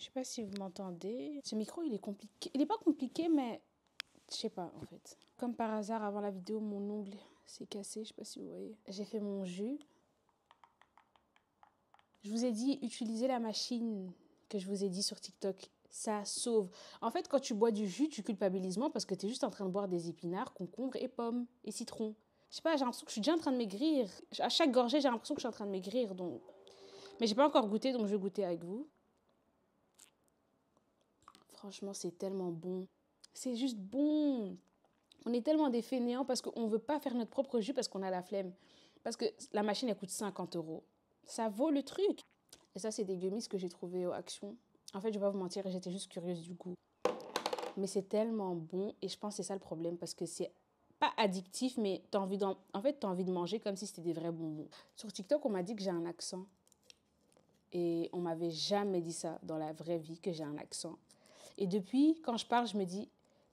Je sais pas si vous m'entendez. Ce micro, il est compliqué. Il est pas compliqué, mais je sais pas, en fait. Comme par hasard, avant la vidéo, mon ongle s'est cassé. Je sais pas si vous voyez. J'ai fait mon jus. Je vous ai dit, utilisez la machine que je vous ai dit sur TikTok. Ça sauve. En fait, quand tu bois du jus, tu culpabilises moins parce que tu es juste en train de boire des épinards, concombres et pommes et citron. Je sais pas, j'ai l'impression que je suis déjà en train de maigrir. À chaque gorgée, j'ai l'impression que je suis en train de maigrir. Donc... Mais j'ai pas encore goûté, donc je vais goûter avec vous. Franchement, c'est tellement bon. C'est juste bon. On est tellement des fainéants parce qu'on ne veut pas faire notre propre jus parce qu'on a la flemme. Parce que la machine, elle coûte 50 €. Ça vaut le truc. Et ça, c'est des gummies que j'ai trouvés au Action. En fait, je vais pas vous mentir, j'étais juste curieuse du goût. Mais c'est tellement bon et je pense que c'est ça le problème parce que c'est pas addictif, mais t'as envie t'as envie de manger comme si c'était des vrais bonbons. Sur TikTok, on m'a dit que j'ai un accent. Et on m'avait jamais dit ça dans la vraie vie, que j'ai un accent. Et depuis, quand je parle, je me dis,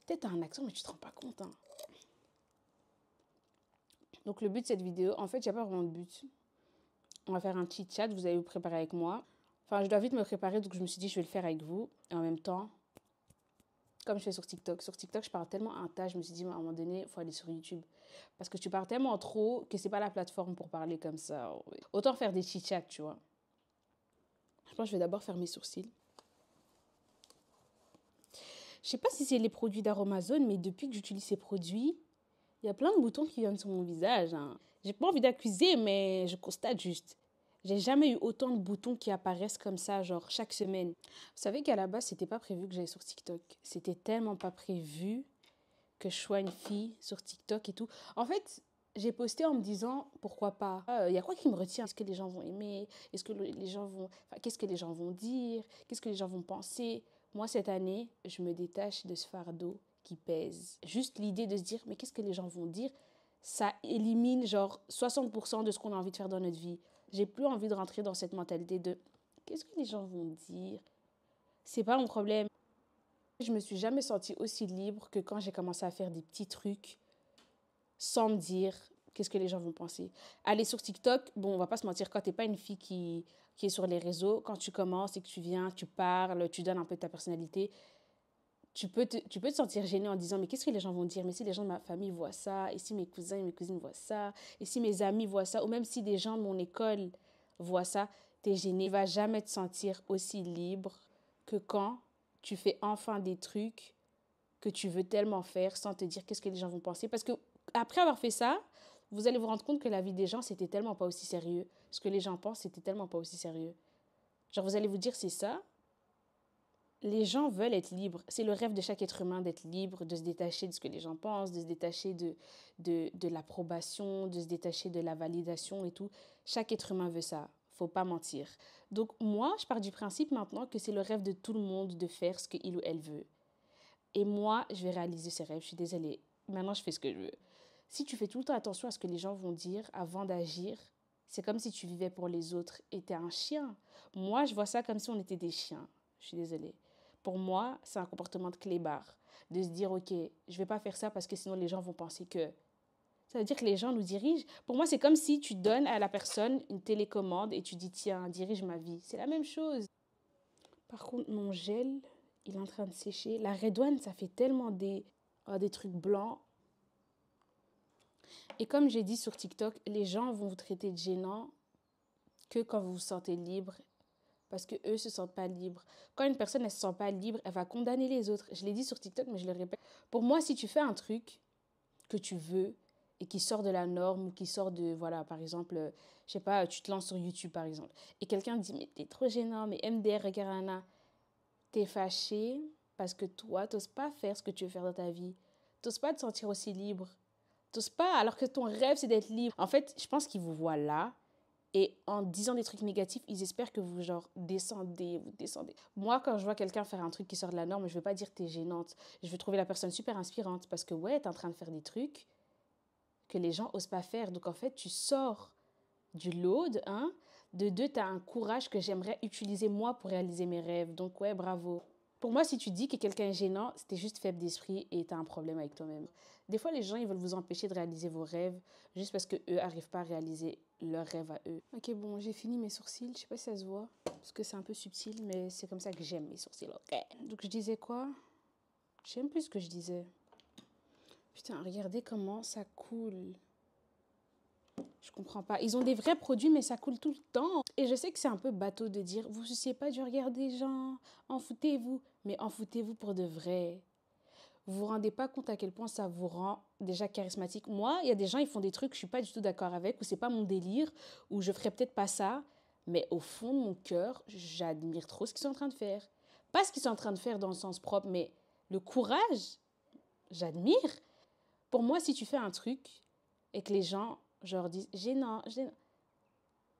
peut-être t'as un accent, mais tu te rends pas compte. Hein. Donc le but de cette vidéo, en fait, il n'y a pas vraiment de but. On va faire un petit chat, vous allez vous préparer avec moi. Enfin, je dois vite me préparer, donc je me suis dit, je vais le faire avec vous. Et en même temps, comme je fais sur TikTok. Sur TikTok, je parle tellement un tas, je me suis dit, à un moment donné, il faut aller sur YouTube. Parce que tu parles tellement trop que c'est pas la plateforme pour parler comme ça. Autant faire des chit-chats, tu vois. Je pense que je vais d'abord faire mes sourcils. Je sais pas si c'est les produits d'Aromazone, mais depuis que j'utilise ces produits, il y a plein de boutons qui viennent sur mon visage. Hein. J'ai pas envie d'accuser, mais je constate juste. J'ai jamais eu autant de boutons qui apparaissent comme ça, genre chaque semaine. Vous savez qu'à la base, c'était pas prévu que j'aille sur TikTok. C'était tellement pas prévu que je sois une fille sur TikTok et tout. En fait, j'ai posté en me disant pourquoi pas. Il y a quoi qui me retient? Est-ce que les gens vont aimer? Est-ce que les gens vont... Enfin, qu'est-ce que les gens vont dire? Qu'est-ce que les gens vont penser? Moi, cette année, je me détache de ce fardeau qui pèse. Juste l'idée de se dire, mais qu'est-ce que les gens vont dire? Ça élimine genre 60% de ce qu'on a envie de faire dans notre vie. J'ai plus envie de rentrer dans cette mentalité de qu'est-ce que les gens vont dire? C'est pas mon problème. Je me suis jamais sentie aussi libre que quand j'ai commencé à faire des petits trucs sans me dire qu'est-ce que les gens vont penser. Aller sur TikTok, bon, on va pas se mentir, quand t'es pas une fille qui est sur les réseaux, quand tu commences et que tu viens, tu parles, tu donnes un peu de ta personnalité, tu peux te sentir gênée en disant mais qu'est-ce que les gens vont dire? Mais si les gens de ma famille voient ça, et si mes cousins et mes cousines voient ça, et si mes amis voient ça, ou même si des gens de mon école voient ça, t'es gênée. Tu vas jamais te sentir aussi libre que quand tu fais enfin des trucs que tu veux tellement faire sans te dire qu'est-ce que les gens vont penser. Parce que après avoir fait ça, vous allez vous rendre compte que la vie des gens, c'était tellement pas aussi sérieux. Ce que les gens pensent, c'était tellement pas aussi sérieux. Genre, vous allez vous dire, c'est ça. Les gens veulent être libres. C'est le rêve de chaque être humain d'être libre, de se détacher de ce que les gens pensent, de se détacher de l'approbation, de se détacher de la validation et tout. Chaque être humain veut ça. Faut pas mentir. Donc moi, je pars du principe maintenant que c'est le rêve de tout le monde de faire ce qu'il ou elle veut. Et moi, je vais réaliser ces rêves. Je suis désolée. Maintenant, je fais ce que je veux. Si tu fais tout le temps attention à ce que les gens vont dire avant d'agir, c'est comme si tu vivais pour les autres et t'es un chien. Moi, je vois ça comme si on était des chiens. Je suis désolée. Pour moi, c'est un comportement de clébard. De se dire, OK, je vais pas faire ça parce que sinon les gens vont penser que... Ça veut dire que les gens nous dirigent. Pour moi, c'est comme si tu donnes à la personne une télécommande et tu dis, tiens, dirige ma vie. C'est la même chose. Par contre, mon gel, il est en train de sécher. La Red One, ça fait tellement des trucs blancs. Et comme j'ai dit sur TikTok, les gens vont vous traiter de gênant que quand vous vous sentez libre. Parce qu'eux ne se sentent pas libres. Quand une personne ne se sent pas libre, elle va condamner les autres. Je l'ai dit sur TikTok, mais je le répète. Pour moi, si tu fais un truc que tu veux et qui sort de la norme ou qui sort de, voilà, par exemple, je sais pas, tu te lances sur YouTube, par exemple, et quelqu'un te dit, mais t'es trop gênant, mais MDR, regarde, t'es fâché parce que toi, t'oses pas faire ce que tu veux faire dans ta vie. T'oses pas te sentir aussi libre. T'oses pas, alors que ton rêve, c'est d'être libre. En fait, je pense qu'ils vous voient là. Et en disant des trucs négatifs, ils espèrent que vous, genre, vous descendez. Moi, quand je vois quelqu'un faire un truc qui sort de la norme, je veux pas dire t'es gênante. Je veux trouver la personne super inspirante parce que, ouais, t'es en train de faire des trucs que les gens osent pas faire. Donc, en fait, tu sors du lot, de un. De deux, t'as un courage que j'aimerais utiliser, moi, pour réaliser mes rêves. Donc, ouais, bravo. Pour moi, si tu dis que quelqu'un est gênant, c'était juste faible d'esprit et tu as un problème avec toi-même. Des fois, les gens, ils veulent vous empêcher de réaliser vos rêves juste parce qu'eux n'arrivent pas à réaliser leurs rêves à eux. Ok, bon, j'ai fini mes sourcils. Je sais pas si ça se voit parce que c'est un peu subtil, mais c'est comme ça que j'aime mes sourcils. Ok. Donc, je disais quoi? J'aime plus ce que je disais. Putain, regardez comment ça coule. Je comprends pas. Ils ont des vrais produits, mais ça coule tout le temps. Et je sais que c'est un peu bateau de dire, vous ne souciez pas du regard des gens, en foutez-vous. Mais en foutez-vous pour de vrai. Vous vous rendez pas compte à quel point ça vous rend déjà charismatique. Moi, il y a des gens, ils font des trucs que je suis pas du tout d'accord avec, ou c'est pas mon délire, ou je ferais peut-être pas ça. Mais au fond de mon cœur, j'admire trop ce qu'ils sont en train de faire. Pas ce qu'ils sont en train de faire dans le sens propre, mais le courage, j'admire. Pour moi, si tu fais un truc et que les gens genre disent gênant, gênant,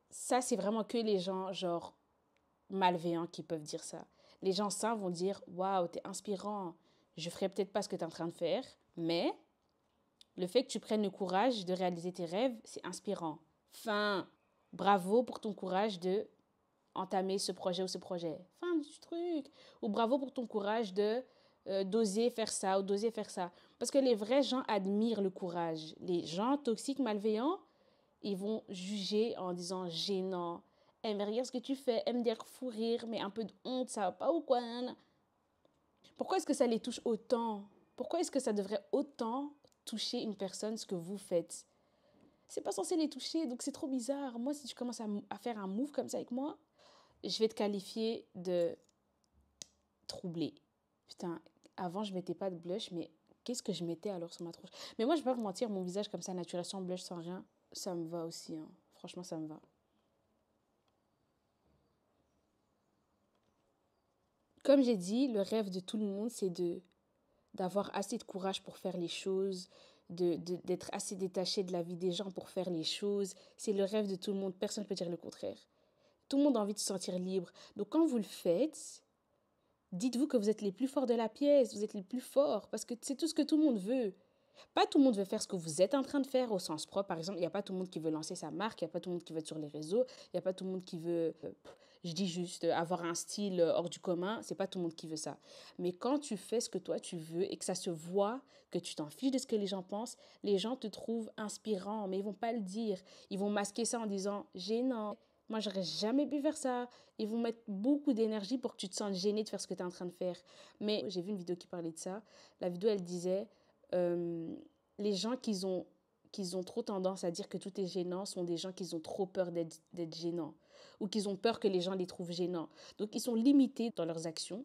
ça c'est vraiment que les gens genre malveillants qui peuvent dire ça. Les gens sains vont dire waouh, t'es inspirant. Je ferai peut-être pas ce que t'es en train de faire, mais le fait que tu prennes le courage de réaliser tes rêves, c'est inspirant. Fin. Bravo pour ton courage de entamer ce projet ou ce projet. Fin du truc. Ou bravo pour ton courage de d'oser faire ça ou d'oser faire ça. Parce que les vrais gens admirent le courage. Les gens toxiques, malveillants, ils vont juger en disant gênant. Eh, mais regarde ce que tu fais. Eh, me dire fou rire, mais un peu de honte, ça va pas ou quoi? Pourquoi est-ce que ça les touche autant? Pourquoi est-ce que ça devrait autant toucher une personne ce que vous faites? C'est pas censé les toucher, donc c'est trop bizarre. Moi, si tu commences à faire un move comme ça avec moi, je vais te qualifier de troublé. Putain, avant, je mettais pas de blush, mais qu'est-ce que je mettais alors sur ma tronche? Mais moi, je vais pas vous mentir, mon visage comme ça, naturel, sans blush, sans rien, ça me va aussi. Hein. Franchement, ça me va. Comme j'ai dit, le rêve de tout le monde, c'est d'avoir assez de courage pour faire les choses, d'être assez détaché de la vie des gens pour faire les choses. C'est le rêve de tout le monde. Personne ne peut dire le contraire. Tout le monde a envie de se sentir libre. Donc quand vous le faites, dites-vous que vous êtes les plus forts de la pièce, vous êtes les plus forts, parce que c'est tout ce que tout le monde veut. Pas tout le monde veut faire ce que vous êtes en train de faire au sens propre. Par exemple, il n'y a pas tout le monde qui veut lancer sa marque, il n'y a pas tout le monde qui veut être sur les réseaux, il n'y a pas tout le monde qui veut, je dis juste, avoir un style hors du commun. C'est pas tout le monde qui veut ça. Mais quand tu fais ce que toi tu veux et que ça se voit, que tu t'en fiches de ce que les gens pensent, les gens te trouvent inspirant, mais ils vont pas le dire. Ils vont masquer ça en disant gênant. Moi, j'aurais jamais pu faire ça. Ils vont mettre beaucoup d'énergie pour que tu te sentes gêné de faire ce que tu es en train de faire. Mais j'ai vu une vidéo qui parlait de ça. La vidéo, elle disait les gens qui ont trop tendance à dire que tout est gênant sont des gens qui ont trop peur d'être gênants ou qui ont peur que les gens les trouvent gênants. Donc, ils sont limités dans leurs actions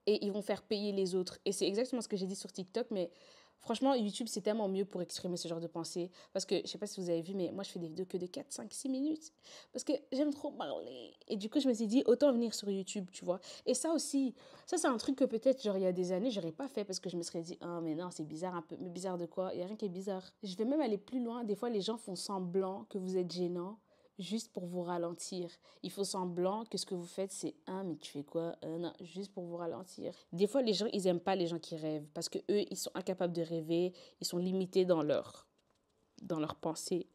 et ils vont faire payer les autres. Et c'est exactement ce que j'ai dit sur TikTok, mais franchement, YouTube, c'est tellement mieux pour exprimer ce genre de pensée. Parce que, je sais pas si vous avez vu, mais moi, je fais des vidéos que de 4, 5, 6 minutes. Parce que j'aime trop parler. Et du coup, je me suis dit, autant venir sur YouTube, tu vois. Et ça aussi, ça, c'est un truc que peut-être, genre, il y a des années, j'aurais pas fait parce que je me serais dit, ah, mais non, c'est bizarre un peu. Mais bizarre de quoi? Il y a rien qui est bizarre. Je vais même aller plus loin. Des fois, les gens font semblant que vous êtes gênant juste pour vous ralentir. Il faut semblant que ce que vous faites, c'est mais tu fais quoi? Non, juste pour vous ralentir. Des fois, les gens, ils aiment pas les gens qui rêvent parce que eux, ils sont incapables de rêver, ils sont limités dans leur pensée.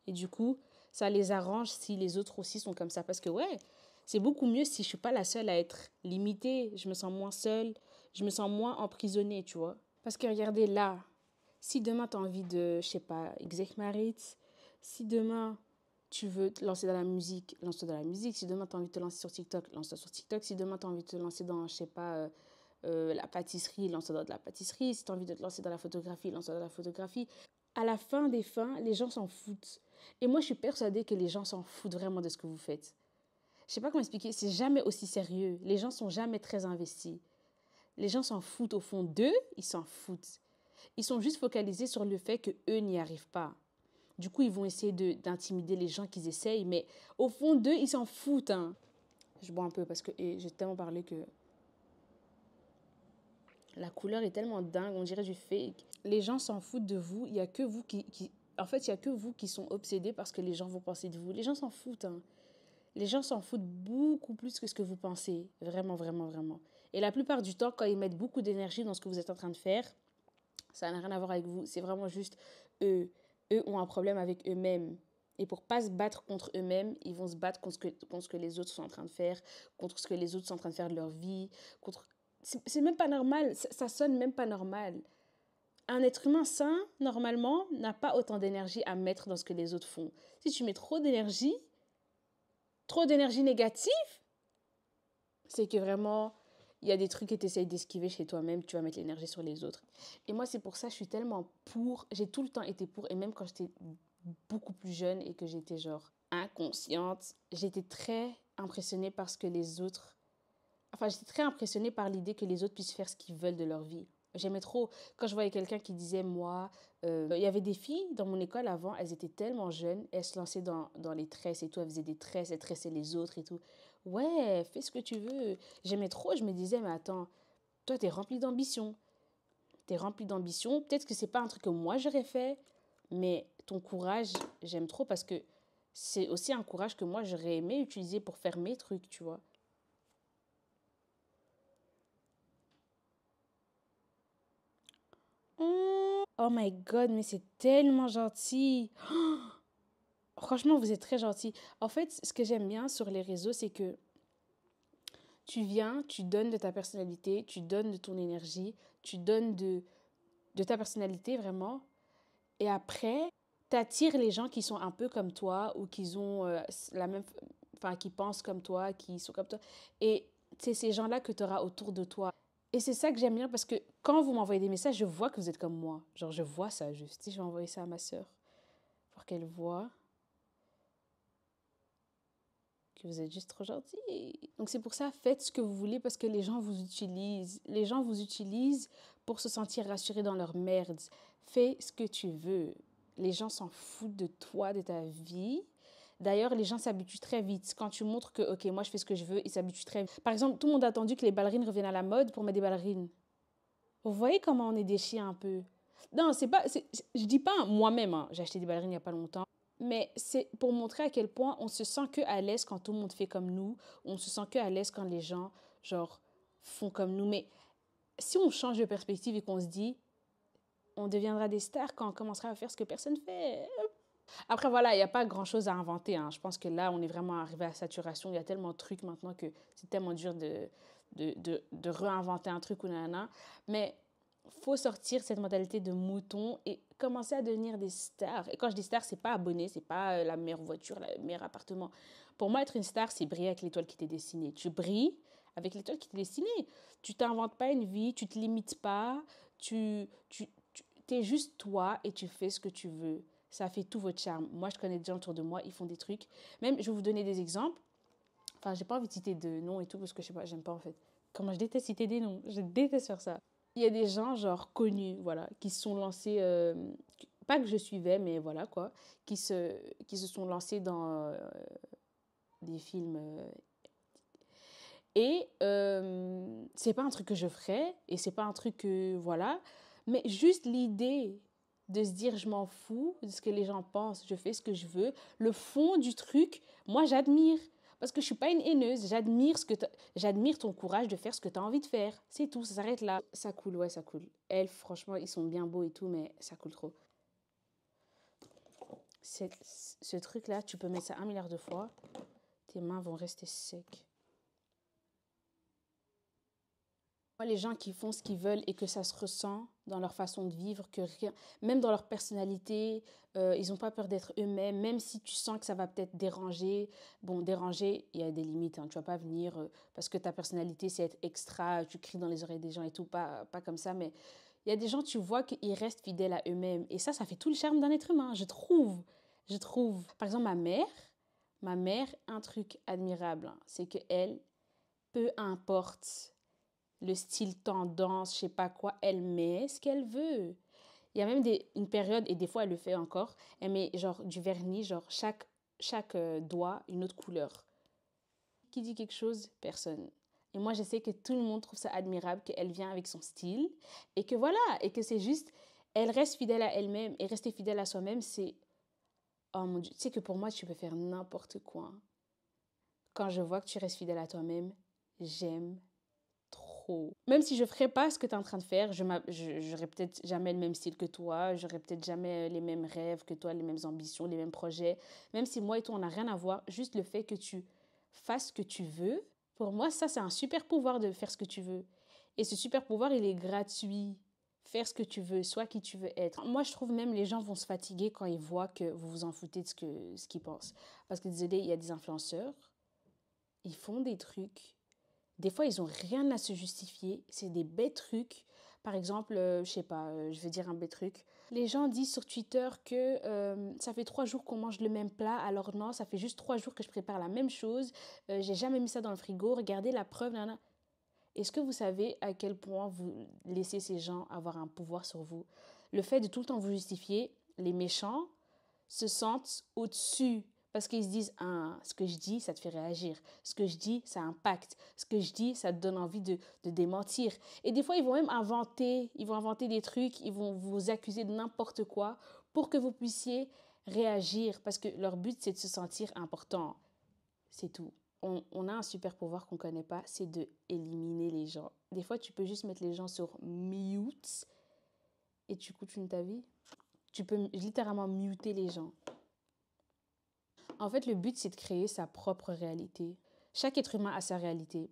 Et du coup, ça les arrange si les autres aussi sont comme ça. Parce que, ouais, c'est beaucoup mieux si je suis pas la seule à être limitée. Je me sens moins seule, je me sens moins emprisonnée, tu vois. Parce que regardez là, si demain tu as envie de, je sais pas, exec-marit, si demain tu veux te lancer dans la musique, lance-toi dans la musique. Si demain tu as envie de te lancer sur TikTok, lance-toi sur TikTok. Si demain tu as envie de te lancer dans, je sais pas, la pâtisserie, lance-toi dans de la pâtisserie. Si tu as envie de te lancer dans la photographie, lance-toi dans la photographie. À la fin des fins, les gens s'en foutent. Et moi, je suis persuadée que les gens s'en foutent vraiment de ce que vous faites. Je sais pas comment expliquer, c'est jamais aussi sérieux. Les gens sont jamais très investis. Les gens s'en foutent au fond d'eux, ils s'en foutent. Ils sont juste focalisés sur le fait qu'eux n'y arrivent pas. Du coup, ils vont essayer d'intimider les gens qu'ils essayent, mais au fond d'eux, ils s'en foutent. Hein. Je bois un peu parce que j'ai tellement parlé que la couleur est tellement dingue, on dirait du fake. Les gens s'en foutent de vous, il y a que vous En fait, il y a que vous qui sont obsédés par ce que les gens vont penser de vous. Les gens s'en foutent. Hein. Les gens s'en foutent beaucoup plus que ce que vous pensez. Vraiment, vraiment, vraiment. Et la plupart du temps, quand ils mettent beaucoup d'énergie dans ce que vous êtes en train de faire, ça n'a rien à voir avec vous. C'est vraiment juste eux. Eux ont un problème avec eux-mêmes. Et pour pas se battre contre eux-mêmes, ils vont se battre contre ce que les autres sont en train de faire, contre ce que les autres sont en train de faire de leur vie, contre... C'est même pas normal, ça sonne même pas normal. Un être humain sain, normalement, n'a pas autant d'énergie à mettre dans ce que les autres font. Si tu mets trop d'énergie négative, c'est que vraiment, il y a des trucs que tu essayes d'esquiver chez toi-même, tu vas mettre l'énergie sur les autres. Et moi, c'est pour ça que je suis tellement pour, j'ai tout le temps été pour, et même quand j'étais beaucoup plus jeune et que j'étais genre inconsciente, j'étais très impressionnée par ce que les autres... Enfin, j'étais très impressionnée par l'idée que les autres puissent faire ce qu'ils veulent de leur vie. J'aimais trop quand je voyais quelqu'un qui disait, moi, il y avait des filles dans mon école avant, elles étaient tellement jeunes, elles se lançaient dans les tresses et tout, elles faisaient des tresses, elles tressaient les autres et tout. Ouais, fais ce que tu veux. J'aimais trop, je me disais, mais attends, toi, t'es rempli d'ambition. T'es rempli d'ambition. Peut-être que c'est pas un truc que moi j'aurais fait, mais ton courage, j'aime trop parce que c'est aussi un courage que moi j'aurais aimé utiliser pour faire mes trucs, tu vois. Oh my god, mais c'est tellement gentil. Franchement, vous êtes très gentil. En fait, ce que j'aime bien sur les réseaux, c'est que tu viens, tu donnes de ta personnalité, tu donnes de ton énergie, tu donnes de ta personnalité vraiment. Et après, tu attires les gens qui sont un peu comme toi ou qui ont la même, enfin, qui pensent comme toi, qui sont comme toi. Et c'est ces gens-là que tu auras autour de toi. Et c'est ça que j'aime bien parce que quand vous m'envoyez des messages, je vois que vous êtes comme moi. Genre, je vois ça juste. Tu sais, je vais envoyer ça à ma sœur pour qu'elle voit que vous êtes juste trop gentil. Donc c'est pour ça, faites ce que vous voulez parce que les gens vous utilisent. Les gens vous utilisent pour se sentir rassurés dans leur merde. Fais ce que tu veux. Les gens s'en foutent de toi, de ta vie. D'ailleurs, les gens s'habituent très vite. Quand tu montres que, ok, moi je fais ce que je veux, ils s'habituent très vite. Par exemple, tout le monde a attendu que les ballerines reviennent à la mode pour mettre des ballerines. Vous voyez comment on est des chiens un peu. Non, c'est pas. Je dis pas moi-même, hein, j'ai acheté des ballerines il y a pas longtemps. Mais c'est pour montrer à quel point on se sent que à l'aise quand tout le monde fait comme nous. On se sent que à l'aise quand les gens, genre, font comme nous. Mais si on change de perspective et qu'on se dit, on deviendra des stars quand on commencera à faire ce que personne fait. Après, voilà, il n'y a pas grand-chose à inventer, hein. Je pense que là, on est vraiment arrivé à saturation. Il y a tellement de trucs maintenant que c'est tellement dur de réinventer un truc ou nanana. Mais faut sortir cette mentalité de mouton et commencer à devenir des stars. Et quand je dis star, c'est pas abonné, c'est pas la meilleure voiture, le meilleur appartement. Pour moi, être une star, c'est briller avec l'étoile qui t'est destinée. Tu brilles avec l'étoile qui t'est destinée. Tu t'inventes pas une vie, tu te limites pas, tu es juste toi et tu fais ce que tu veux. Ça fait tout votre charme. Moi, je connais des gens autour de moi, ils font des trucs. Même, je vais vous donner des exemples. Enfin, j'ai pas envie de citer de noms et tout parce que je sais pas, j'aime pas en fait. Comment je déteste citer des noms. Je déteste faire ça. Il y a des gens, genre, connus, voilà, qui se sont lancés, pas que je suivais, mais voilà, quoi, qui se sont lancés dans des films. Et c'est pas un truc que je ferais, et c'est pas un truc que, voilà, mais juste l'idée de se dire je m'en fous de ce que les gens pensent, je fais ce que je veux, le fond du truc, moi j'admire. Parce que je suis pas une haineuse, j'admire ton courage de faire ce que tu as envie de faire. C'est tout, ça s'arrête là. Ça coule, ouais, ça coule. Elles, franchement, ils sont bien beaux et tout, mais ça coule trop. Ce truc-là, tu peux mettre ça 1 milliard de fois, tes mains vont rester secs. Les gens qui font ce qu'ils veulent et que ça se ressent dans leur façon de vivre, que rien, même dans leur personnalité, ils n'ont pas peur d'être eux-mêmes, même si tu sens que ça va peut-être déranger. Bon, déranger, il y a des limites, hein. Tu vas pas venir parce que ta personnalité, c'est être extra, tu cries dans les oreilles des gens et tout, pas comme ça, mais il y a des gens, tu vois qu'ils restent fidèles à eux-mêmes. Et ça fait tout le charme d'un être humain, je trouve. Je trouve. Par exemple, ma mère, un truc admirable, hein, c'est qu'elle, peu importe le style tendance, je sais pas quoi, elle met ce qu'elle veut. Il y a même une période, et des fois elle le fait encore, elle met genre du vernis, genre chaque doigt une autre couleur. Qui dit quelque chose? Personne. Et moi, je sais que tout le monde trouve ça admirable, qu'elle vient avec son style, et que voilà, et que c'est juste, elle reste fidèle à elle-même, et rester fidèle à soi-même, c'est, oh mon Dieu, tu sais que pour moi, tu peux faire n'importe quoi. Quand je vois que tu restes fidèle à toi-même, j'aime trop. trop. Même si je ferais pas ce que tu es en train de faire, j'aurais peut-être jamais le même style que toi, j'aurais peut-être jamais les mêmes rêves que toi, les mêmes ambitions, les mêmes projets. Même si moi et toi, on n'a rien à voir, juste le fait que tu fasses ce que tu veux, pour moi, ça, c'est un super pouvoir de faire ce que tu veux. Et ce super pouvoir, il est gratuit. Faire ce que tu veux, sois qui tu veux être. Moi, je trouve même les gens vont se fatiguer quand ils voient que vous vous en foutez de ce qu'ils pensent. Parce que désolé, il y a des influenceurs, ils font des trucs. Des fois, ils n'ont rien à se justifier. C'est des bêtes trucs. Par exemple, je sais pas, je vais dire un bête truc. Les gens disent sur Twitter que ça fait 3 jours qu'on mange le même plat. Alors non, ça fait juste 3 jours que je prépare la même chose. J'ai jamais mis ça dans le frigo. Regardez la preuve. Nana. Est-ce que vous savez à quel point vous laissez ces gens avoir un pouvoir sur vous? Le fait de tout le temps vous justifier, les méchants se sentent au-dessus parce qu'ils se disent ah, ce que je dis, ça te fait réagir. Ce que je dis, ça impacte. Ce que je dis, ça te donne envie de démentir. Et des fois, ils vont même inventer des trucs, ils vont vous accuser de n'importe quoi pour que vous puissiez réagir parce que leur but, c'est de se sentir important. C'est tout. On a un super pouvoir qu'on ne connaît pas, c'est de éliminer les gens. Des fois, tu peux juste mettre les gens sur mute et tu continues ta vie. Tu peux littéralement muter les gens. En fait, le but, c'est de créer sa propre réalité. Chaque être humain a sa réalité,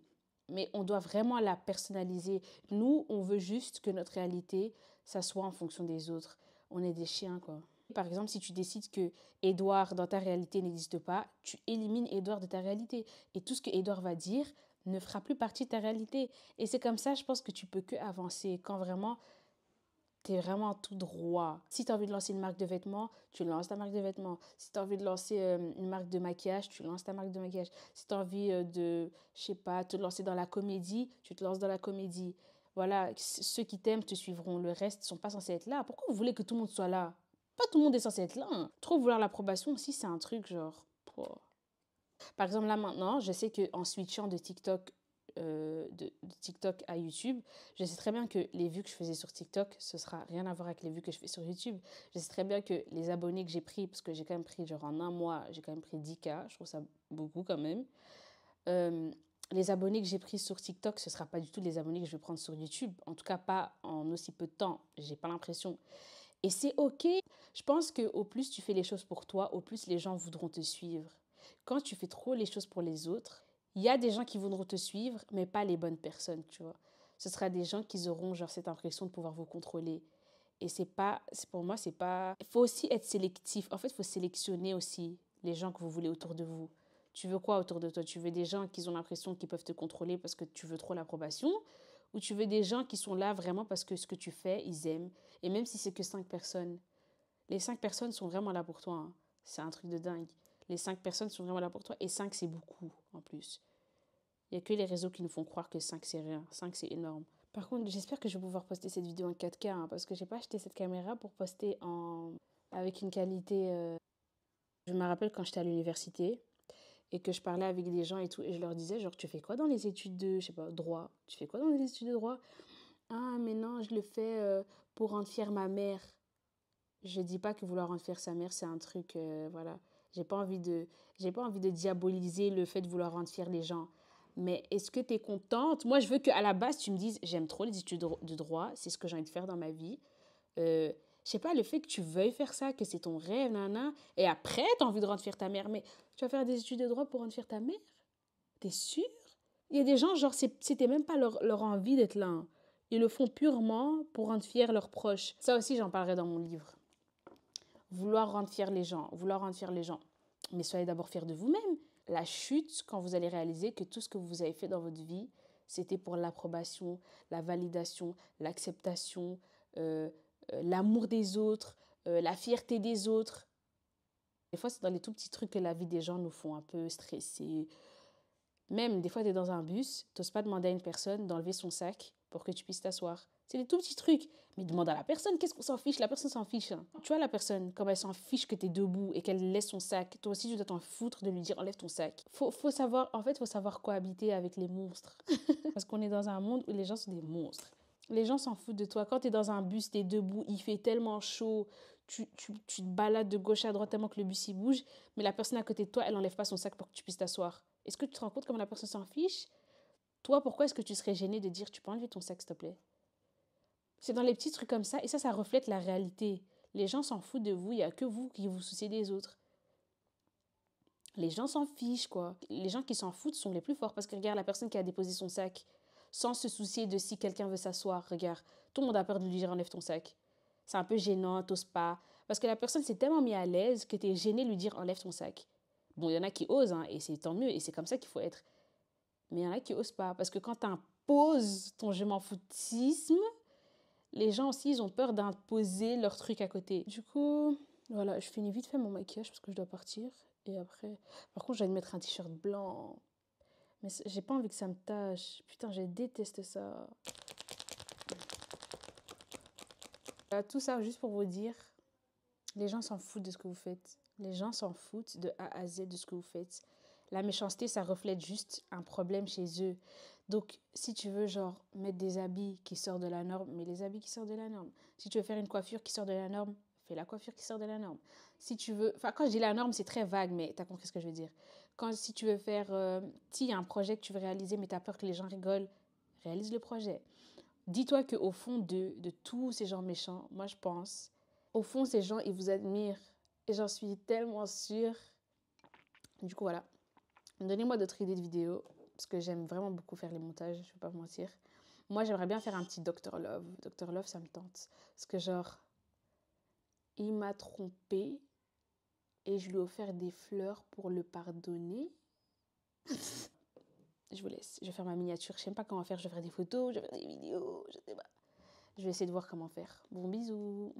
mais on doit vraiment la personnaliser. Nous, on veut juste que notre réalité, ça soit en fonction des autres. On est des chiens, quoi. Par exemple, si tu décides que Édouard dans ta réalité n'existe pas, tu élimines Édouard de ta réalité. Et tout ce que Édouard va dire ne fera plus partie de ta réalité. Et c'est comme ça, je pense que tu peux que avancer quand vraiment t'es vraiment tout droit. Si tu as envie de lancer une marque de vêtements, tu lances ta marque de vêtements. Si tu as envie de lancer une marque de maquillage, tu lances ta marque de maquillage. Si tu as envie de, je sais pas, te lancer dans la comédie, tu te lances dans la comédie. Voilà, ceux qui t'aiment te suivront. Le reste ne sont pas censés être là. Pourquoi vous voulez que tout le monde soit là? Pas tout le monde est censé être là. Hein. Trop vouloir l'approbation aussi, c'est un truc genre... Oh. Par exemple, là maintenant, je sais qu'en switchant de TikTok de TikTok à YouTube, je sais très bien que les vues que je faisais sur TikTok, ce sera rien à voir avec les vues que je fais sur YouTube. Je sais très bien que les abonnés que j'ai pris, parce que j'ai quand même pris, genre en un mois, j'ai quand même pris 10K, je trouve ça beaucoup quand même. Les abonnés que j'ai pris sur TikTok, ce ne sera pas du tout les abonnés que je vais prendre sur YouTube. En tout cas, pas en aussi peu de temps. J'ai pas l'impression. Et c'est OK. Je pense qu'au plus tu fais les choses pour toi, au plus les gens voudront te suivre. Quand tu fais trop les choses pour les autres, il y a des gens qui voudront te suivre, mais pas les bonnes personnes, tu vois. Ce sera des gens qui auront genre cette impression de pouvoir vous contrôler. Et pour moi, c'est pas... Il faut aussi être sélectif. En fait, il faut sélectionner aussi les gens que vous voulez autour de vous. Tu veux quoi autour de toi? Tu veux des gens qui ont l'impression qu'ils peuvent te contrôler parce que tu veux trop l'approbation? Ou tu veux des gens qui sont là vraiment parce que ce que tu fais, ils aiment? Et même si c'est que 5 personnes, les 5 personnes sont vraiment là pour toi. Hein. C'est un truc de dingue. Les 5 personnes sont vraiment là pour toi. Et 5, c'est beaucoup en plus. Il n'y a que les réseaux qui nous font croire que 5, c'est rien. 5, c'est énorme. Par contre, j'espère que je vais pouvoir poster cette vidéo en 4K. Hein, parce que je n'ai pas acheté cette caméra pour poster avec une qualité... Je me rappelle quand j'étais à l'université et que je parlais avec des gens et tout. Et je leur disais, genre, tu fais quoi dans les études de, je sais pas, droit? Tu fais quoi dans les études de droit? Ah, mais non, je le fais pour rendre fière ma mère. Je dis pas que vouloir rendre fière sa mère, c'est un truc, voilà. J'ai pas envie de diaboliser le fait de vouloir rendre fière les gens. Mais est-ce que tu es contente? Moi, je veux qu'à la base, tu me dises, j'aime trop les études de droit, c'est ce que j'ai envie de faire dans ma vie. Je sais pas, le fait que tu veuilles faire ça, que c'est ton rêve, nana, et après, tu as envie de rendre fière ta mère. Mais tu vas faire des études de droit pour rendre fière ta mère? T'es sûr? Il y a des gens, genre, c'était même pas leur envie d'être là. Hein. Ils le font purement pour rendre fiers leurs proches. Ça aussi, j'en parlerai dans mon livre. Vouloir rendre fiers les gens, vouloir rendre fiers les gens. Mais soyez d'abord fiers de vous-même. La chute, quand vous allez réaliser que tout ce que vous avez fait dans votre vie, c'était pour l'approbation, la validation, l'acceptation, l'amour des autres, la fierté des autres. Des fois, c'est dans les tout petits trucs que la vie des gens nous font un peu stresser. Même des fois, tu es dans un bus, tu n'oses pas demander à une personne d'enlever son sac pour que tu puisses t'asseoir. C'est des tout petits trucs. Mais demande à la personne, qu'est-ce qu'on s'en fiche? La personne s'en fiche. Hein. Tu vois la personne, comme elle s'en fiche que tu es debout et qu'elle laisse son sac, toi aussi tu dois t'en foutre de lui dire enlève ton sac. Faut savoir, en fait, faut savoir cohabiter avec les monstres. Parce qu'on est dans un monde où les gens sont des monstres. Les gens s'en foutent de toi. Quand tu es dans un bus, tu es debout, il fait tellement chaud, tu te balades de gauche à droite tellement que le bus il bouge, mais la personne à côté de toi, elle n'enlève pas son sac pour que tu puisses t'asseoir. Est-ce que tu te rends compte comment la personne s'en fiche? toi, pourquoi est-ce que tu serais gêné de dire tu peux enlever ton sac, s'il te plaît? C'est dans les petits trucs comme ça, et ça reflète la réalité. Les gens s'en foutent de vous, il n'y a que vous qui vous souciez des autres. Les gens s'en fichent, quoi. Les gens qui s'en foutent sont les plus forts, parce que regarde la personne qui a déposé son sac, sans se soucier de si quelqu'un veut s'asseoir, regarde, tout le monde a peur de lui dire enlève ton sac. C'est un peu gênant, t'oses pas. Parce que la personne s'est tellement mise à l'aise que t'es gêné de lui dire enlève ton sac. Bon, il y en a qui osent, hein, et c'est tant mieux, et c'est comme ça qu'il faut être. Mais il y en a qui osent pas, parce que quand t'imposes ton je m'en foutisme, les gens aussi, ils ont peur d'imposer leur truc à côté. Du coup, voilà, je finis vite fait mon maquillage parce que je dois partir. Et après, par contre, j'ai envie de mettre un t-shirt blanc. Mais j'ai pas envie que ça me tâche. Putain, je déteste ça. Tout ça juste pour vous dire, les gens s'en foutent de ce que vous faites. Les gens s'en foutent de A à Z de ce que vous faites. La méchanceté, ça reflète juste un problème chez eux. Donc, si tu veux, genre, mettre des habits qui sortent de la norme, mets les habits qui sortent de la norme. Si tu veux faire une coiffure qui sort de la norme, fais la coiffure qui sort de la norme. Si tu veux... Enfin, quand je dis la norme, c'est très vague, mais t'as compris ce que je veux dire. Si tu veux faire... si il y a un projet que tu veux réaliser, mais t'as peur que les gens rigolent, réalise le projet. Dis-toi qu'au fond de tous ces gens méchants, moi, je pense, au fond, ces gens, ils vous admirent. Et j'en suis tellement sûre. Du coup, voilà. Donnez-moi d'autres idées de vidéos, parce que j'aime vraiment beaucoup faire les montages, je ne vais pas vous mentir. Moi, j'aimerais bien faire un petit Dr Love. Dr Love, ça me tente. Parce que genre, il m'a trompée et je lui ai offert des fleurs pour le pardonner. Je vous laisse. Je vais faire ma miniature. Je ne sais pas comment faire. Je vais faire des photos, je vais faire des vidéos, je sais pas. Je vais essayer de voir comment faire. Bon, bisous.